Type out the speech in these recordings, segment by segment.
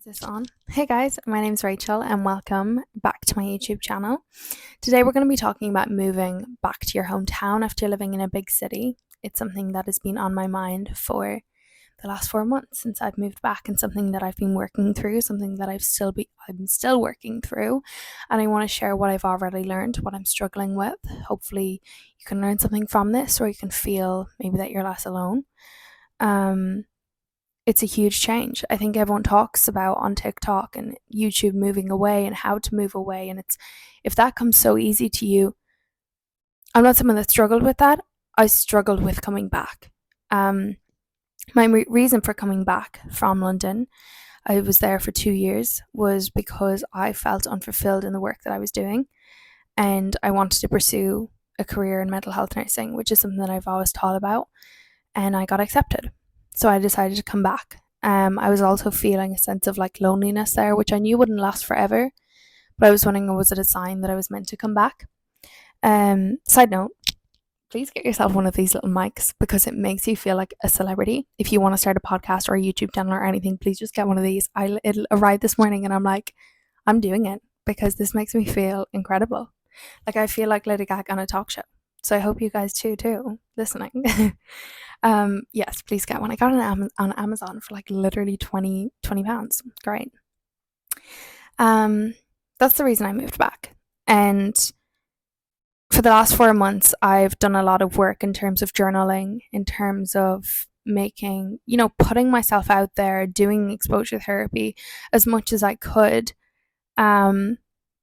Is this on? Hey guys, my name's Rachel and welcome back to my YouTube channel. Today we're going to be talking about moving back to your hometown after living in a big city. It's something that has been on my mind for the last 4 months since I've moved back, and something that I've been working through, something that I'm still working through, and I want to share what I've already learned, what I'm struggling with. Hopefully you can learn something from this, or you can feel maybe that you're less alone. It's a huge change. I think everyone talks about on TikTok and YouTube moving away and how to move away, and if that comes so easy to you, I'm not someone that struggled with that. I struggled with coming back. My reason for coming back from London, I was there for 2 years, was because I felt unfulfilled in the work that I was doing, and I wanted to pursue a career in mental health nursing, which is something that I've always thought about, and I got accepted. So I decided to come back. I was also feeling a sense of loneliness there, which I knew wouldn't last forever, but I was wondering, was it a sign that I was meant to come back? Side note, please get yourself one of these little mics because it makes you feel like a celebrity. If you want to start a podcast or a YouTube channel or anything, please just get one of these. It arrived this morning and I'm like, I'm doing it because this makes me feel incredible. I feel like Lady Gaga on a talk show. So I hope you guys too, listening. Yes, please get one. I got it on Amazon for literally 20 pounds. Great. That's the reason I moved back. And for the last 4 months, I've done a lot of work in terms of journaling, in terms of putting myself out there, doing exposure therapy as much as I could.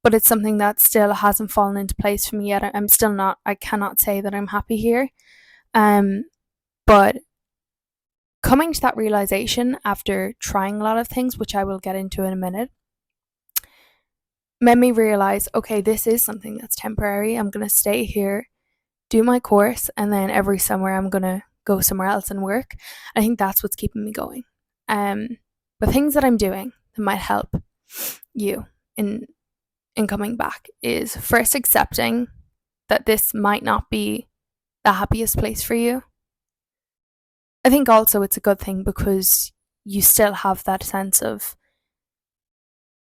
But it's something that still hasn't fallen into place for me yet. I cannot say that I'm happy here. But coming to that realization after trying a lot of things, which I will get into in a minute, made me realize, okay, this is something that's temporary. I'm going to stay here, do my course, and then every summer I'm going to go somewhere else and work. I think that's what's keeping me going. The things that I'm doing that might help you in coming back is first accepting that this might not be the happiest place for you. I think also it's a good thing because you still have that sense of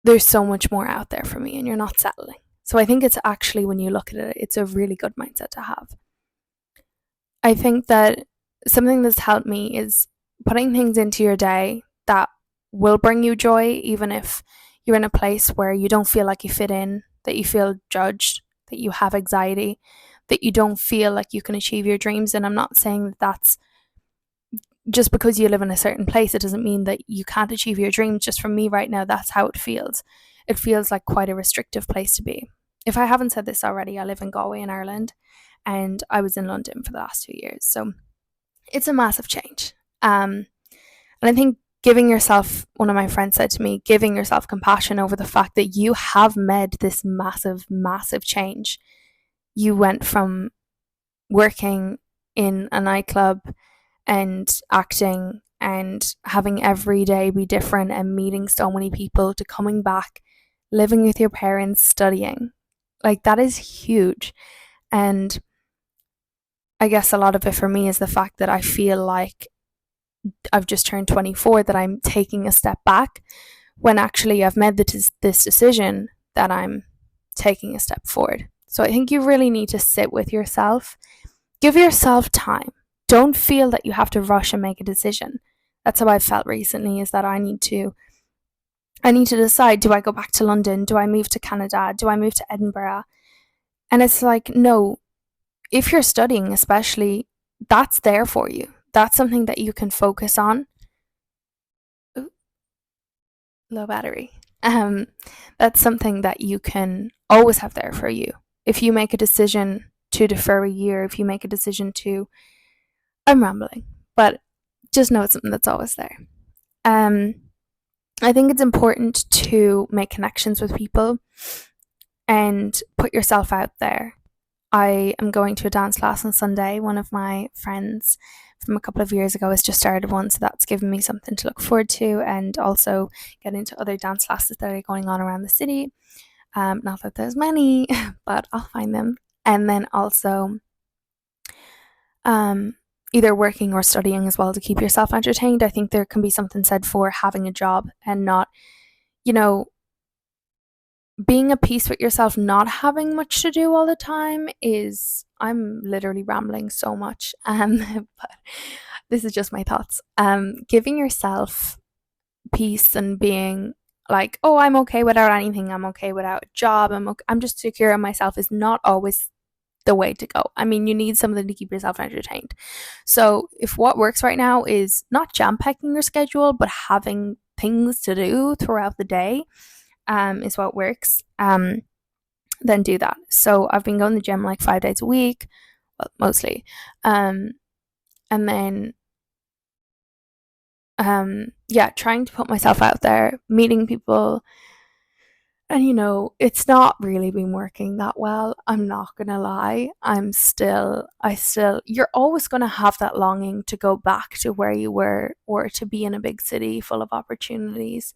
there's so much more out there for me and you're not settling. So I think it's actually, when you look at it, it's a really good mindset to have. I think that something that's helped me is putting things into your day that will bring you joy, even if you're in a place where you don't feel like you fit in, that you feel judged, that you have anxiety, that you don't feel like you can achieve your dreams. And I'm not saying that that's just because you live in a certain place, it doesn't mean that you can't achieve your dreams. Just for me right now, that's how it feels. It feels like quite a restrictive place to be. If I haven't said this already, I live in Galway in Ireland, and I was in London for the last 2 years. So it's a massive change. And I think one of my friends said to me, giving yourself compassion over the fact that you have made this massive, massive change. You went from working in a nightclub and acting and having every day be different and meeting so many people, to coming back, living with your parents, studying. That is huge. And I guess a lot of it for me is the fact that I feel like I've just turned 24, that I'm taking a step back, when actually I've made this decision that I'm taking a step forward. So I think you really need to sit with yourself, give yourself time. Don't feel that you have to rush and make a decision. That's how I felt recently, is that I need to decide, do I go back to London? Do I move to Canada? Do I move to Edinburgh? And it's no, if you're studying especially, that's there for you. That's something that you can focus on. Ooh, low battery. That's something that you can always have there for you. If you make a decision to defer a year, if you make a decision to, I'm rambling, but just know it's something that's always there. I think it's important to make connections with people and put yourself out there. I am going to a dance class on Sunday. One of my friends from a couple of years ago has just started one, so that's given me something to look forward to, and also get into other dance classes that are going on around the city. Not that there's many, but I'll find them. And then also either working or studying as well to keep yourself entertained. I think there can be something said for having a job and not you know, being at peace with yourself, not having much to do all the time is, I'm literally rambling so much. But this is just my thoughts. Giving yourself peace and being like, oh, I'm okay without anything. I'm okay without a job. I'm just secure in myself is not always the way to go. I mean, you need something to keep yourself entertained. So if what works right now is not jam packing your schedule, but having things to do throughout the day, is what works, then do that. So I've been going to the gym like 5 days a week, well, mostly. And then, yeah, trying to put myself out there, meeting people. And it's not really been working that well. I'm not gonna lie. You're always gonna have that longing to go back to where you were or to be in a big city full of opportunities.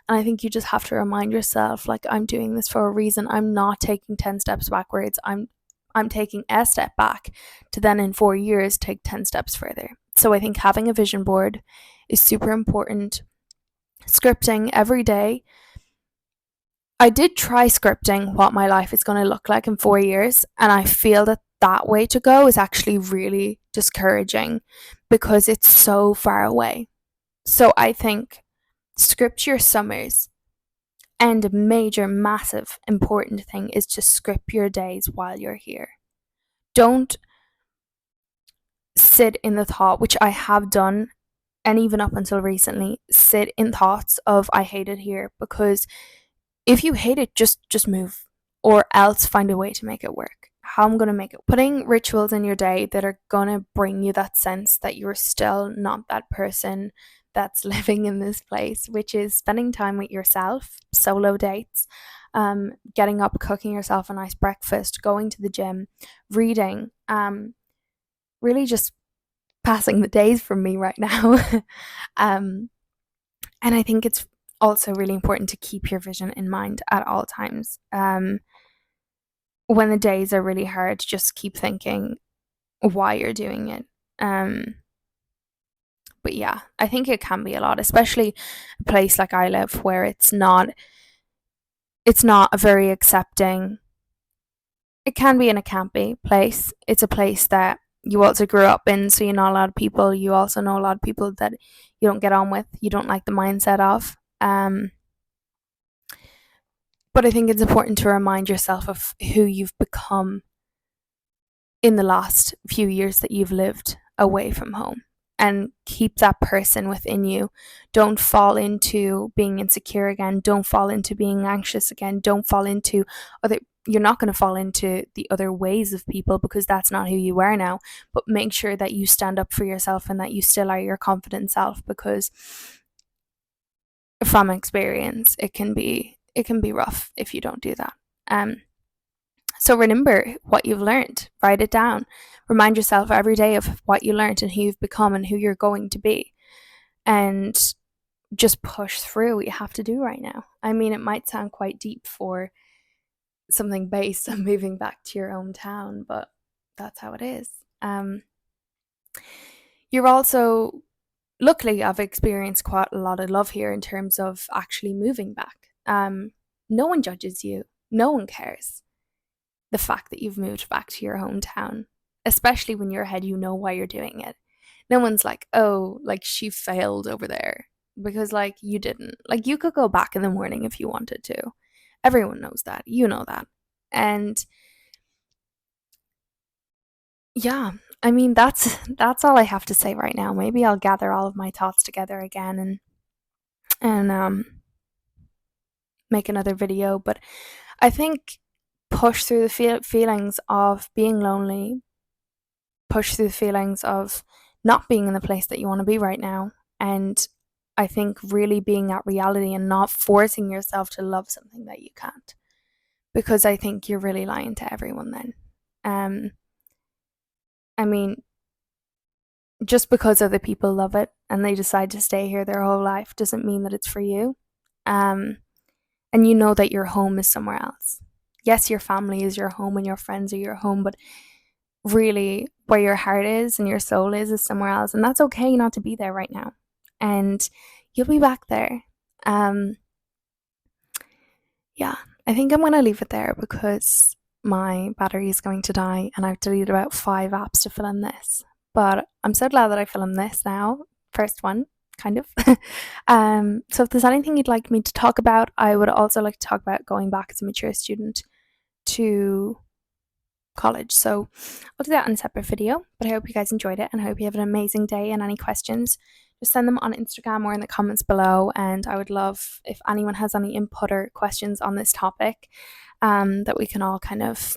And I think you just have to remind yourself, like, I'm doing this for a reason. I'm not taking 10 steps backwards. I'm taking a step back to then in 4 years take 10 steps further. So I think having a vision board is super important. Scripting every day. I did try scripting what my life is going to look like in 4 years, and I feel that way to go is actually really discouraging because it's so far away. So I think script your summers. And a major, massive, important thing is to script your days while you're here. Don't sit in the thought, which I have done, and even up until recently, sit in thoughts of I hate it here, because if you hate it, just move, or else find a way to make it work. How I'm going to make it. Putting rituals in your day that are going to bring you that sense that you're still not that person that's living in this place, which is spending time with yourself, solo dates, getting up, cooking yourself a nice breakfast, going to the gym, reading, really just passing the days from me right now. And I think it's also really important to keep your vision in mind at all times. When the days are really hard, just keep thinking why you're doing it. But yeah, I think it can be a lot, especially a place like I live where it's not a very accepting. It can be and it can't be place. It's a place that you also grew up in, so you know a lot of people. You also know a lot of people that you don't get on with, you don't like the mindset of. But I think it's important to remind yourself of who you've become in the last few years that you've lived away from home, and keep that person within you. Don't fall into being insecure again. Don't fall into being anxious again. Don't fall into other. You're not going to fall into the other ways of people because that's not who you are now. But make sure that you stand up for yourself and that you still are your confident self, because from experience, it can be rough if you don't do that. So remember what you've learned, write it down, remind yourself every day of what you learned and who you've become and who you're going to be, and just push through what you have to do right now. I mean, it might sound quite deep for something based on moving back to your hometown, but that's how it is. You're also, luckily, I've experienced quite a lot of love here in terms of actually moving back. No one judges you, no one cares the fact that you've moved back to your hometown, especially when you're ahead, you know why you're doing it. No one's like, oh, like she failed over there, because like you didn't. Like you could go back in the morning if you wanted to. Everyone knows that. You know that. And yeah, I mean that's all I have to say right now. Maybe I'll gather all of my thoughts together again and make another video, but I think push through the feelings of being lonely, push through the feelings of not being in the place that you want to be right now. And I think really being at reality and not forcing yourself to love something that you can't, because I think you're really lying to everyone then. I mean, just because other people love it and they decide to stay here their whole life doesn't mean that it's for you. And you know that your home is somewhere else. Yes, your family is your home and your friends are your home, but really where your heart is and your soul is somewhere else. And that's okay not to be there right now. And you'll be back there. yeah, I think I'm going to leave it there because my battery is going to die and I've deleted about 5 apps to fill in this. But I'm so glad that I fill in this now. First one, kind of. So if there's anything you'd like me to talk about, I would also like to talk about going back as a mature student to college. So I'll do that in a separate video, but I hope you guys enjoyed it and I hope you have an amazing day. And any questions, just send them on Instagram or in the comments below. And I would love if anyone has any input or questions on this topic, that we can all kind of